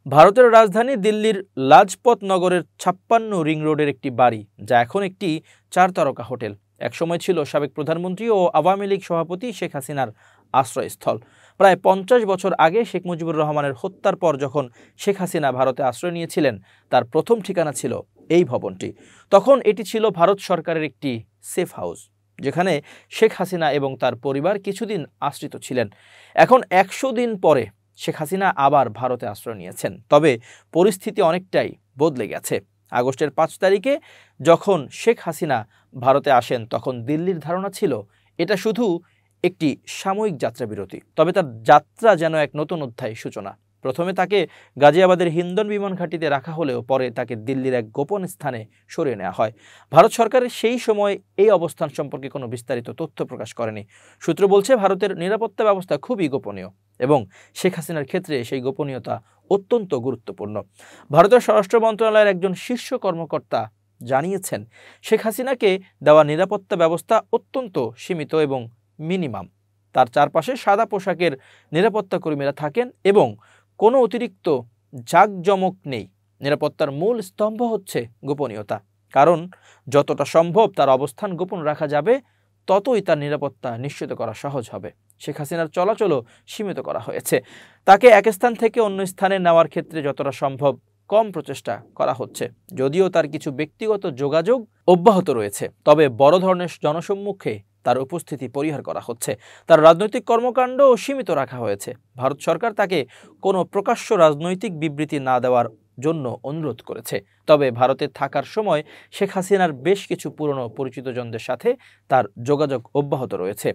ভারতের রাজধানী দিল্লির লাজপত নগরের ৫৬ রিং রোডের একটি বাড়ি, যা এখন একটি ৪ তারকা হোটেল, একসময় ছিল সাবেক প্রধানমন্ত্রী ও আওয়ামী লীগ সভাপতি শেখ হাসিনার আশ্রয়স্থল। প্রায় ৫০ বছর আগে শেখ মুজিবুর রহমানের হত্যার পর যখন শেখ হাসিনা ভারতে আশ্রয় নিয়েছিলেন, তার প্রথম ঠিকানা ছিল এই ভবনটি। তখন এটি ছিল ভারত সরকারের একটি সেফ হাউস, যেখানে শেখ হাসিনা এবং তার পরিবার কিছুদিন আশ্রিত ছিলেন। এখন ১০০ দিন পরে শেখ হাসিনা আবার ভারতে আশ্রয় নিয়েছেন, তবে পরিস্থিতি অনেকটাই বদলে গেছে। আগস্টের ৫ তারিখে যখন শেখ হাসিনা ভারতে আসেন, তখন দিল্লির ধারণা ছিল এটা শুধু একটি সাময়িক যাত্রাবিরতি, তবে তার যাত্রা যেন এক নতুন অধ্যায় সূচনা। প্রথমে তাকে গাজিয়াবাদের হিন্দন বিমান ঘাঁটিতে রাখা হলেও পরে তাকে দিল্লির এক গোপন স্থানে সরিয়ে নেওয়া হয়। ভারত সরকারের সেই সময় এই অবস্থান সম্পর্কে কোনো বিস্তারিত তথ্য প্রকাশ করেনি। সূত্র বলছে, ভারতের নিরাপত্তা ব্যবস্থা খুবই গোপনীয় এবং শেখ হাসিনার ক্ষেত্রে সেই গোপনীয়তা অত্যন্ত গুরুত্বপূর্ণ। ভারতের স্বরাষ্ট্র মন্ত্রণালয়ের একজন শীর্ষ কর্মকর্তা জানিয়েছেন, শেখ হাসিনাকে দেওয়া নিরাপত্তা ব্যবস্থা অত্যন্ত সীমিত এবং মিনিমাম। তার চারপাশে সাদা পোশাকের নিরাপত্তা কর্মীরা থাকেন এবং কোনো অতিরিক্ত জাঁকজমক নেই। নিরাপত্তার মূল স্তম্ভ হচ্ছে গোপনীয়তা, কারণ যতটা সম্ভব তার অবস্থান গোপন রাখা যাবে, ততই তার নিরাপত্তা নিশ্চিত করা সহজ হবে। শেখ হাসিনার চলাচলও সীমিত করা হয়েছে। তাকে এক স্থান থেকে অন্য স্থানে নেওয়ার ক্ষেত্রে যতটা সম্ভব কম প্রচেষ্টা করা হচ্ছে। যদিও তার কিছু ব্যক্তিগত যোগাযোগ অব্যাহত রয়েছে, তবে বড় ধরনের জনসম্মুখে তার উপস্থিতি পরিহার করা হচ্ছে। তার রাজনৈতিক কর্মকাণ্ডও সীমিত রাখা হয়েছে। ভারত সরকার তাকে কোনো প্রকাশ্য রাজনৈতিক বিবৃতি না দেওয়ার জন্য অনুরোধ করেছে। তবে ভারতে থাকার সময় শেখ হাসিনার বেশ কিছু পুরনো পরিচিতজনদের সাথে তার যোগাযোগ অব্যাহত রয়েছে।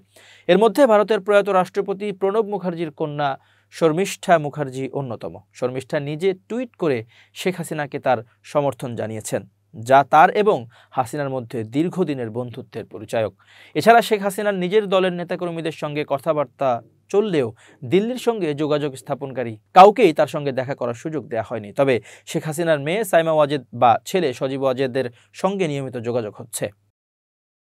এর মধ্যে ভারতের প্রয়াত রাষ্ট্রপতি প্রণব মুখার্জির কন্যা শর্মিষ্ঠা মুখার্জি অন্যতম। শর্মিষ্ঠা নিজে টুইট করে শেখ হাসিনাকে তার সমর্থন জানিয়েছেন, যা তার এবং হাসিনার মধ্যে দীর্ঘদিনের বন্ধুত্বের পরিচায়ক। এছাড়া শেখ হাসিনার নিজের দলের নেতাকর্মীদের সঙ্গে কথাবার্তা চললেও দিল্লির সঙ্গে যোগাযোগ স্থাপনকারী কাউকেই তার সঙ্গে দেখা করার সুযোগ দেওয়া হয়নি। তবে শেখ হাসিনার মেয়ে সাইমা ওয়াজেদ বা ছেলে সজীব ওয়াজেদের সঙ্গে নিয়মিত যোগাযোগ হচ্ছে।